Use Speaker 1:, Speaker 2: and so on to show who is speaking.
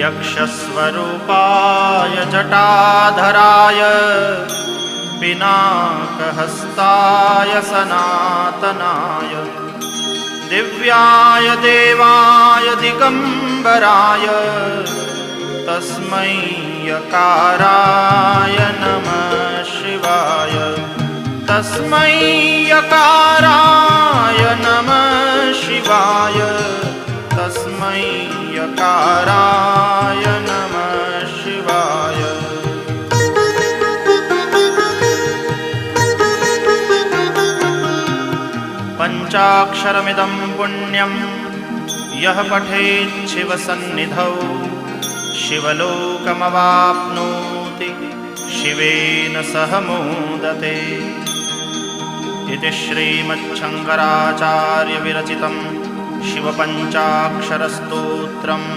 Speaker 1: यक्षस्वरूपाय जटाधराय पिनाकहस्ताय सनातनाय दिव्याय देवाय दिगंबराय तस्मै यकाराय नमः शिवाय तस्मै यकाराय नमः शिवाय तस्मै यकाराय नमः शिवाय। पंचाक्षरमिदं पुण्यं यः पठेत् शिवसन्निधौ शिवलोकमवाप्नोति शिवेन सह मोदते। इति श्रीमच्छङ्कराचार्यविरचितं शिवपञ्चाक्षरस्तोत्रम्।